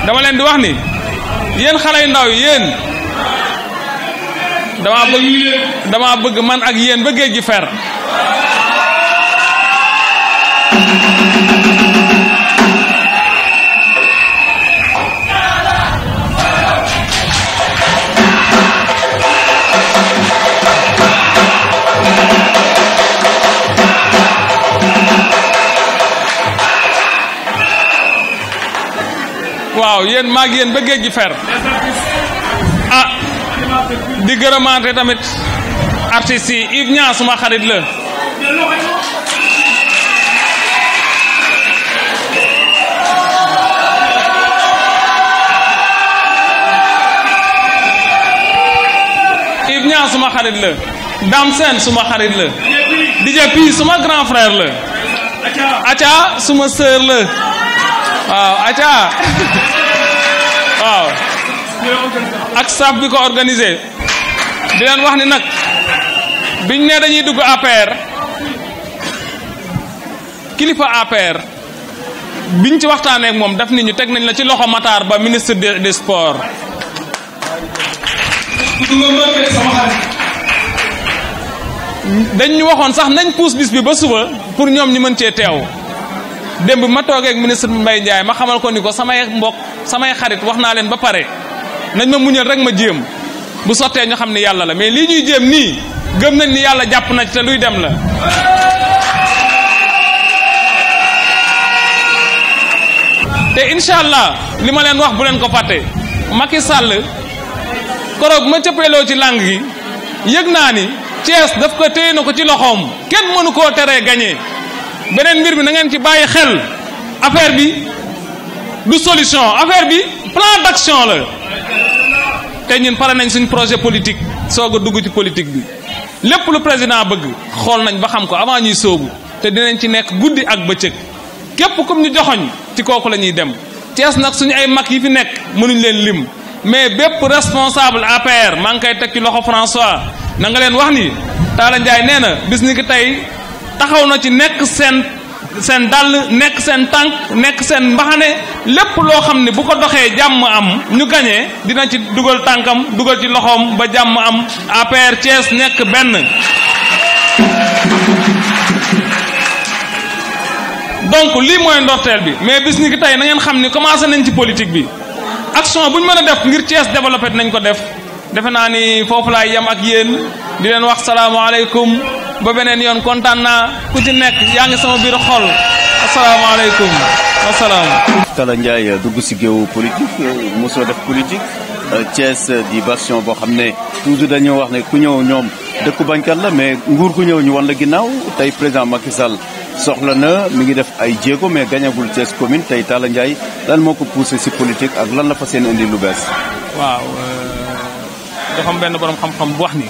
dama leen di wax ni yéen xale yu ndaw yi yéen dama bëgg man ak yéen ba géej gi fer waaw yéen maag yéen ba géej gi fer ah di gërëmaante tamit artistes yi Yves Niang suma xarit la Yves Niang suma xarit la Dame Sène suma xarit la DJ Pi suma grand frère la Acha suma sœur la waaw Acha waaw ak staff bi ko organisé di leen wax ni nag biñ ne dañuy dugg APR kilifa APR biñ ci waxtaanee ak moom daf ni ñu teg nañ la ci loxo Matar Ba ministre des sports dañ ñu waxoon sax nañ puus bis bi ba suba pour ñoom ñu mën cee teew démb ma toogee ak ministre Mbaye Ndiaye ma xamal ko ni ko samay mbokk samay xarit wax naa leen ba pare nañ ma muñal rek ma jéem bu sottee ñu xam ni yàlla la mais lii ñuy jéem nii gëm nañ ni yàlla jàpp na ci te luy dem la. te incha allah li ma leen wax bu leen ko fàtte Macky Sall koroog ma cëppeeloo ci langue gi yëg naa ni Thiès daf ko téye na ko ci loxoom kenn mënu koo teree gagné. beneen mbir bi na ngeen ci bàyyi xel affaire bi du solution affaire bi plan d'action la te ñun pare nañ suñ projet politique soog a dugg ci politique bi lépp lu président bëgg xool nañ ba xam ko avant ñuy sóobu te dinañ ci nekk guddi ak bëccëg képp kum ñu joxoñ ci kooku la ñuy dem Thiès nag suñu ay mag yi fi nekk mënuñ leen lim mais bépp responsable APR maa ngi koy teg ci loxo François na nga leen wax ni Talla Ndiaye nee na bis ni ki tey taxaw na ci nekk seen dàll nekk seen tànk nekk seen mbaxane lépp loo xam ne bu ko doxee jàmm am ñu gañee dina ci dugal tànkam dugal ci loxoom ba jàmm am APR Thiès nekk benn. donc lii mooy ndorteel bi mais bis ni ki tey na ngeen xam ni commencé nañ ci politique bi action bu ñu mën a def ngir Thiès développé dinañ ko def defe naa ni foofu laay yem ak yéen di leen wax salaamaaleykum. ba beneen yoon kontaan naa ku ci nekk yaa ngi sama biir xol asalaamaaleykum wasalaam. Talla Ndiaye dugg si géew politique mosoo def politique Thiès di version boo xam ne toujours dañoo wax ne ku ñëw ñoom dëkku bañkat la mais nguur ku ñëw ñu wan la ginnaaw tey président Macky Sall soxla na mi ngi def ay jéego mais gañagul Thiès commune tey Talla Ndiaye lan moo ko poussé si politique ak lan la fas yéene indi lu bees. waaw dafa am benn borom xam-xam bu wax ni.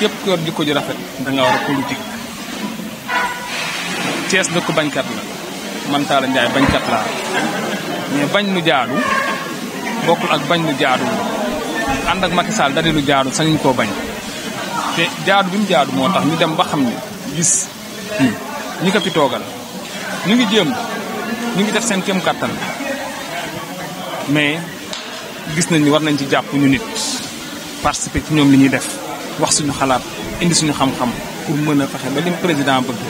yëpp ku yor jikko ji rafet da nga war a politique Thiès dëkk bañkat la man Talla Ndiaye bañkat laa mais bañ lu jaadu bokkul ak bañ lu jaadu ànd ak Macky Sall da di lu jaadu sañuñ koo bañ te jaadu bi mu jaadu moo tax ñu dem ba xam ne gis ñi ko fi toogal ñu ngi jéem ñu ngi def seen kéem kattan mais gis nañ ni war nañ ci jàpp ñu nit participer ci ñoom li ñuy def. wax suñu xalaat indi suñu xam-xam pour mën a fexe ba lim président bëgg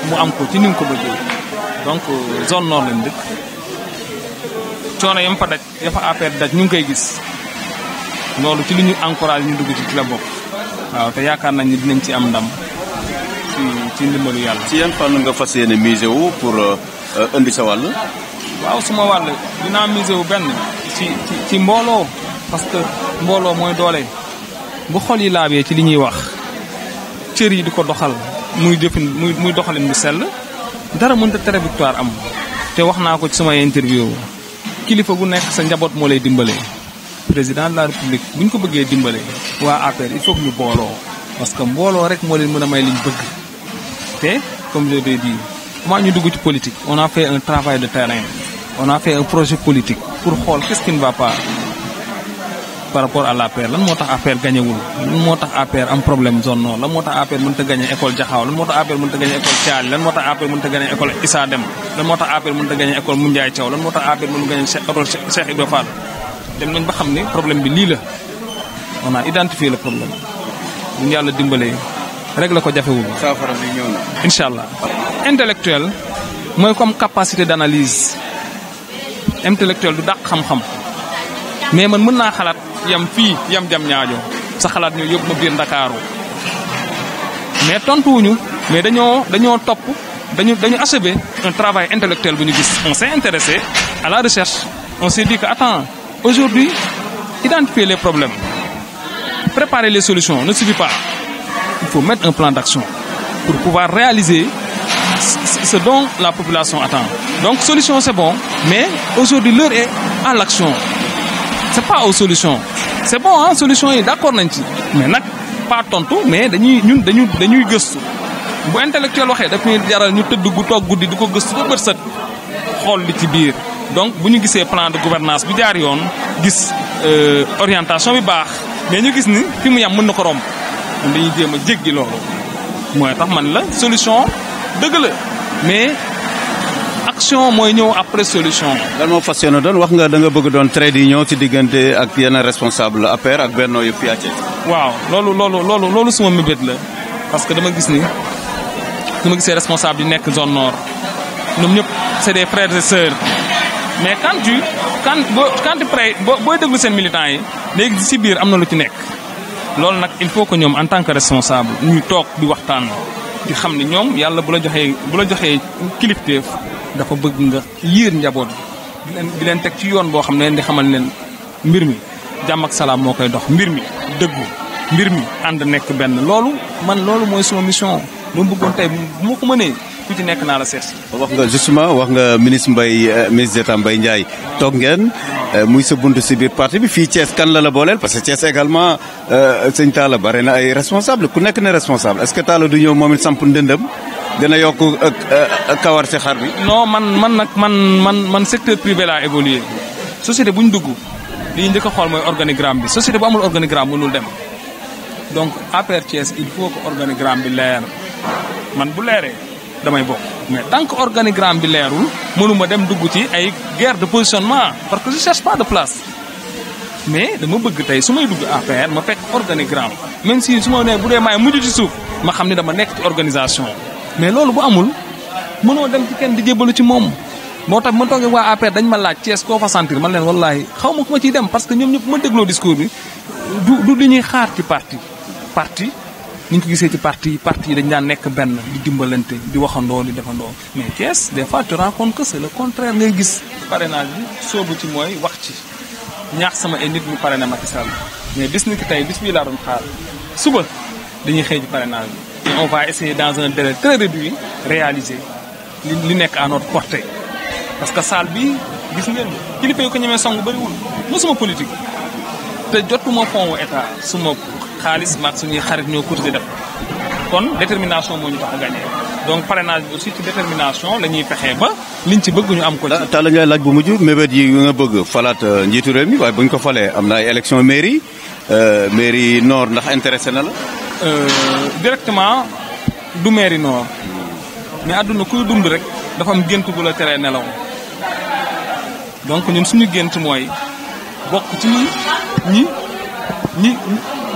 mu am ko ci ni mu ko bëggee donc zone nord lañ dëkk coono yam fa daj ya fa APR daj ñu ngi koy gis loolu ci li ñu encouragé ñu dugg ci la bokk waaw te yaakaar nañ ni dinañ ci am ndam ci ndimbalu yàlla. ci yan fànn nga fas yéene misé wu pour indi sa wàll. waaw suma wàll dinaa misé wu benn ci mbooloo parce que mbooloo mooy doole. bu xol yi laabee ci li ñuy wax cër yi di ko doxal muy doxalin bu sell dara mënta tere victoire am te wax naa ko ci samay interview kilifa gu nekk sa njaboot moo lay dimbale président de la république bu ñu ko bëggee dimbale waa APR il faut que ñu booloo parce que mbooloo rek moo leen mën a may liñ bëgg te comme je l'ai dit comment ñu dugg ci politique on a fait un travail de terrain on a fait un projet politique pour xool qu'est-ce qui ne va pas par rapport à l'APR lan moo tax APR gagné wul lan moo tax APR am problème zone nord lan moo tax APR mënut a gagné école Jaxaaw lan moo tax APR mënut a gagné école Thiali lan moo tax APR mënut a gagné école Issa Dem lan moo tax APR mënut a gagné école Moundiaye Thiaw lan moo tax APR mënut a gagné école Cheikh Ibrahima Fall dem nañ ba xam ni problème bi lii la on a identifié le problème bu ñu yàlla dimbalee régler ko jafewul. saafara bi ñëw na. incha allah. intellectuel mooy comme capacité d'analyse intellectuel du dàq xam-xam mais man mën naa xalaat yam fii yam jam ñaajo sa xalaat ñu yóbbu ma biir Ndakaaru mais tontuwuñu mais dañoo topp dañu achevé un travail intellectuel bu ñu gis. On s'est intéressé à la recherche on s'est dit que attends aujourd'hui identifier les problèmes préparer les solutions ne suffit pas. Il faut mettre un plan d'action pour pouvoir réaliser ce dont la population attend. Donc, solution, c'est bon, mais aujourd'hui, l'heure est à l'action. C'est pas aux solutions. C'est bon, hein, solution est d'accord, mais pas tontu, mais dañuy gëstu. Bu intellectuel waxee daf ñuy jaral ñu tëdd gu toog guddi di ko gëstu ba bët set xool li ci biir. Donc, bu ñu gisee plan de gouvernance bi jaar yoon gis orientation bi baax mais ñu gis ni fi mu yam mën na ko romb. dañuy jéem a jéggi loolu mooy tax man la solution dëgg la mais action mooy ñëw après solution. lan moo fas yéene doon wax nga da nga bëgg doon trait d'union ci diggante ak yenn responsable APR ak Benno yu fi àcce. waaw loolu suma mébét la parce que dama gis ni su ma gisee responsable yi nekk zone nord ñoom ñëpp c'est des frères et sœurs mais quand booy déglu seen militants yi léegi ci biir am na lu ci nekk. loolu nag il faut que ñoom en tant que responsable ñuy toog di waxtaan di xam ne ñoom yàlla bu la joxee kilifteef dafa bëgg nga yiir njaboot di leen teg ci yoon boo xam ne di xamal leen mbir mi jàmm ak salaam moo koy dox mbir mi dëggu mbir mi ànd nekk benn loolu mooy suma mission lu mu bëggoon tey bu ma ko mënee ku ci nekk naa la seet. wax nga justement wax nga ministre d'État Mbaye Ndiaye toog ngeen muy sa buntu si biir parti bi fii Thiès kan la booleel parce que Thiès également sëñ Talla bare na ay responsable ku nekk ne responsable est-ce que Talla du ñëw moom it samp ndëndëm gën a yokk kawar ci xar bi. non man secteur privé laa évolué société bu ñu dugg li ñu njëkk a xool mooy organigramme bi société bu amul organigramme mënul dem donc APR Thiès il faut que organigramme bi leer man bu leeree. damay bokk mais tant que organigramme bi leerul mënuma dem dugg ci ay guerre de positionnement parce que je cherche pas de place mais dama bëgg tey su may dugg APR ma fekk organigramme même si su ma nee bu dee maay mujj ci suuf ma xam ne dama nekk ci organisation mais loolu bu amul mënoo dem ci kenn di jébalu ci moom moo tax ma toogee waa APR dañ ma laaj Thiès koo fa sentir man leen wallaahi xaw ma ku ma ciy dem parce que ñoom ñëpp ma dégloo discours bi du li ñuy xaar ci parti ni ñu ko gisee ci parti yi dañ daan nekk benn di dimbalante di waxandoo di defandoo mais Thiès des fois tu rends compte que c'est le contraire ngay gis parrainage bi soobu ci mooy wax ci ñaax sama ay nit ñu parrainé Macky Sall mais bis ni ki tey bis bii laa doon xaar suba dañuy xëy ci parrainage bi et on va essayer dans un délai très réduit réaliser li nekk à notre portée parce que salle bi gis ngeen kilifa yu ko ñemee song bëriwul mosuma politique te jotuma fond wu état suma xaalis maag suñuy xarit ñoo course def kon détermination moo ñu tax a gagné donc parrainage bi aussi ci détermination la ñuy fexee ba liñ ci bëgg ñu am ko. Talla Ndiaye laaj bu mujj mébét yi nga bëgg falaat njiitu réew mi waaye bu ñu ko falee am na ay élection mairie nord ndax intéressé na la. directement du mairie nord mais àdduna kuy dund rek dafa am gént bu la teree nelaw donc ñun suñu gént mooy bokk ci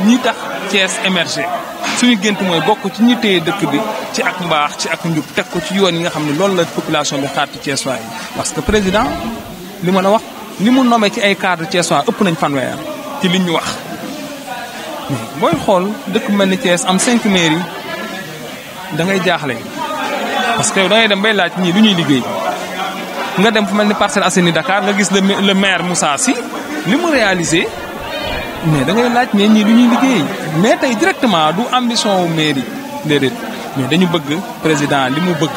ñi tax Thiès émerger suñu gént mooy bokk ci ñi téye dëkk bi ci ak mbaax ci ak njub teg ko ci yoon yi nga xam ne loolu la population bi xaar ci Thiès waay parce que président li ma la wax li mu nommé ci ay cadre Thiès waay ëpp nañ fanweer ci liñ ñu wax booy xool dëkk mel ni Thiès am 5 mairies da ngay jaaxle parce que da ngay dem bay laaj ñii lu ñuy liggéey nga dem fu mel ni Parcelles Assainies Dakar nga gis le maire Moussa Sy li mu réalisé mais da ngay laaj mais ñii lu ñuy liggéey mais tey directement du ambition wu mairie déedéet mais dañu bëgg président li mu bëgg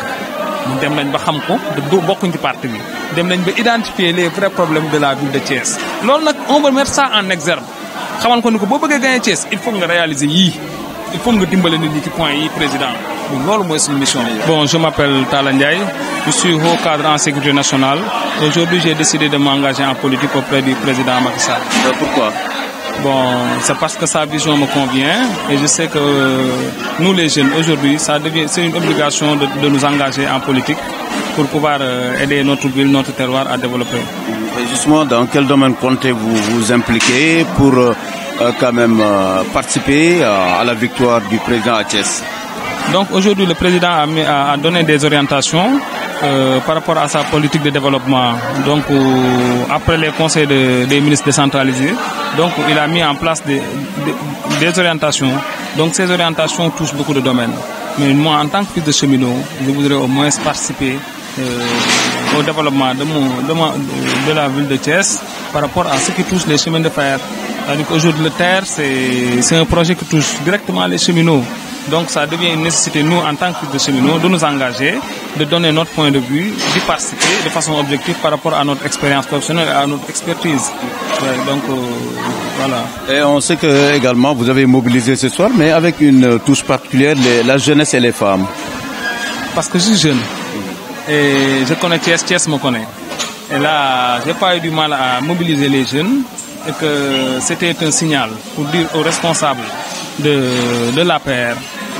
mu dem nañ ba xam ko du bokkuñ ci parti bi dem nañ ba identifier les vrais problèmes de la ville de Thiès. loolu nag on va mettre ça en exergue xamal ko ni ko boo bëggee gagner Thiès il faut nga réaliser yii il faut nga dimbale nit ñi ci point yi président loolu mooy suñu mission. Bon, je m'appelle Talla Ndiaye, je suis haut cadre en sécurité nationale. Aujourd'hui, j'ai décidé de m'engager en politique auprès du président Macky Sall. Pourquoi? Bon, c'est parce que sa vision me convient et je sais que nous les jeunes aujourd'hui, c'est une obligation de nous engager en politique pour pouvoir aider notre ville, notre terroir à développer. Et justement, dans quel domaine comptez-vous vous impliquer pour quand même participer à la victoire du président à Thiès? Donc aujourd'hui, le président a donné des orientations par rapport à sa politique de développement. Donc après les conseils des ministres décentralisés, donc il a mis en place des orientations. Donc ces orientations touchent beaucoup de domaines. Mais moi, en tant que fils de cheminot, je voudrais au moins participer au développement de la ville de Thiès par rapport à ce qui touche les chemins de fer. Aujourd'hui, le TER, c'est un projet qui touche directement les cheminots. Donc ça devient une nécessité, nous, en tant que cheminots, de nous engager, de donner notre point de vue, d'y participer de façon objective par rapport à notre expérience professionnelle et à notre expertise. Donc voilà. Et on sait que également vous avez mobilisé ce soir, mais avec une touche particulière, la jeunesse et les femmes. Parce que je suis jeune et je connais Thiès, Thiès me connaît. Et là, j'ai pas eu du mal à mobiliser les jeunes et que c'était un signal pour dire aux responsables de l'APR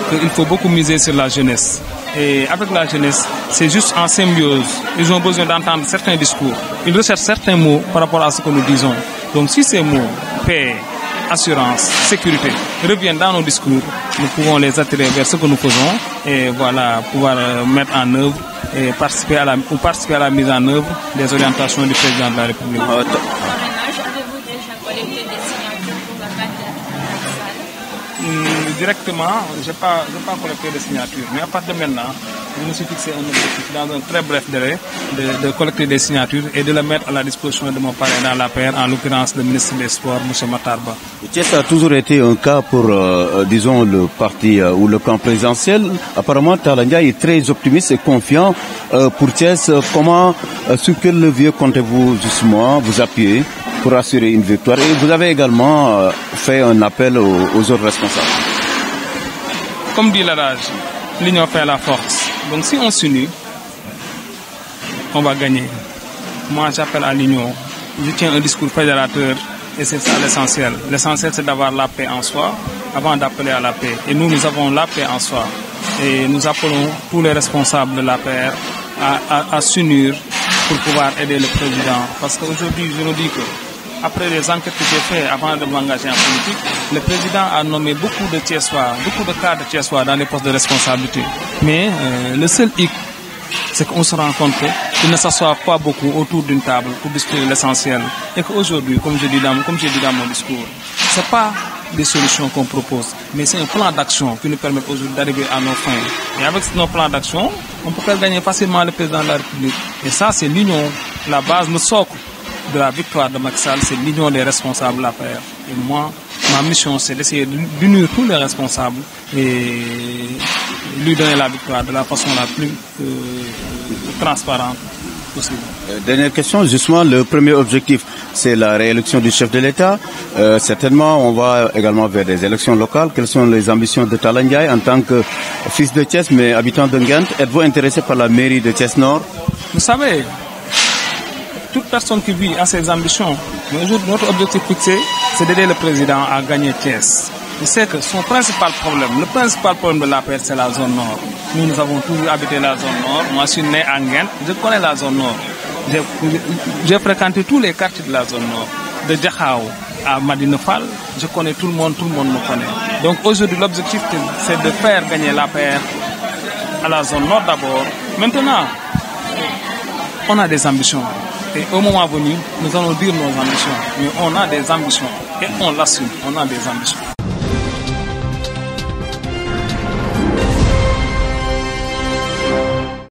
qu'il faut beaucoup miser sur la jeunesse. Et avec la jeunesse, c'est juste en symbiose. Ils ont besoin d'entendre certains discours. Ils recherchent certains mots par rapport à ce que nous disons. Donc si ces mots, paix, assurance, sécurité, reviennent dans nos discours, nous pouvons les attirer vers ce que nous faisons et voilà, pouvoir mettre en œuvre et participer à la mise en œuvre des orientations du président de la République. Avez-vous déjà collecté des signatures pour la candidature? Directement, je n'ai pas collecté de signatures, mais à partir de maintenant, je me suis fixé un objectif dans un très bref délai de collecter des signatures et de les mettre à la disposition de mon parrain dans l'APR, en l'occurrence le ministre des Sports, M. Matarba. Thiès a toujours été un cas pour, disons, le parti ou le camp présidentiel. Apparemment, Talla Ndiaye est très optimiste et confiant pour Thiès. Comment, sur quel levier comptez-vous justement vous appuyer pour assurer une victoire? Et vous avez également fait un appel aux autres responsables. Comme dit l'adage, l'union fait la force. Donc si on s'unit, on va gagner. Moi j'appelle à l'union. Je tiens un discours fédérateur et c'est ça l'essentiel. L'essentiel c'est d'avoir la paix en soi avant d'appeler à la paix. Et nous avons la paix en soi. Et nous appelons tous les responsables de l'APR à s'unir pour pouvoir aider le président. Parce qu'aujourd'hui je nous dis que après les enquêtes que j'ai faites avant de m'engager en politique, le président a nommé beaucoup de Thiessois, beaucoup de cadres Thiessois dans les postes de responsabilité. Mais le seul hic, c'est qu'on se rend compte qu'il ne s'assoit pas beaucoup autour d'une table pour discuter l'essentiel. Et qu'aujourd'hui, comme j'ai dit dans mon discours, ce n'est pas des solutions qu'on propose, mais c'est un plan d'action qui nous permet aujourd'hui d'arriver à nos fins. Et avec nos plans d'action, on peut faire gagner facilement le président de la République. Et ça, c'est l'union, la base, le socle de la victoire de Macky Sall, c'est l'union des responsables de l'APR. Et moi, ma mission, c'est d'essayer d'unir tous les responsables et lui donner la victoire de la façon la plus transparente possible. Dernière question, justement, le premier objectif, c'est la réélection du chef de l'État. Certainement, on va également vers des élections locales. Quelles sont les ambitions de Talla Ndiaye en tant que fils de Thiès, mais habitant de Nguent? Êtes-vous intéressé par la mairie de Thiès-Nord? Vous savez, toute personne qui vit a ses ambitions. Mais aujourd'hui, notre objectif fixé, c'est d'aider le président à gagner Thiès. Je sais que son principal problème, le principal problème de l'APR, c'est la zone nord. Nous avons toujours habité la zone nord. Moi, je suis né à Nguent, je connais la zone nord. J'ai fréquenté tous les quartiers de la zone nord. De Djakhao à Madina Fall, je connais tout le monde me connaît. Donc aujourd'hui, l'objectif, c'est de faire gagner l'APR à la zone nord d'abord. Maintenant, on a des ambitions. Et au moment venu, nous allons dire nos ambitions. Mais on a des ambitions et on l'assume. On a des ambitions.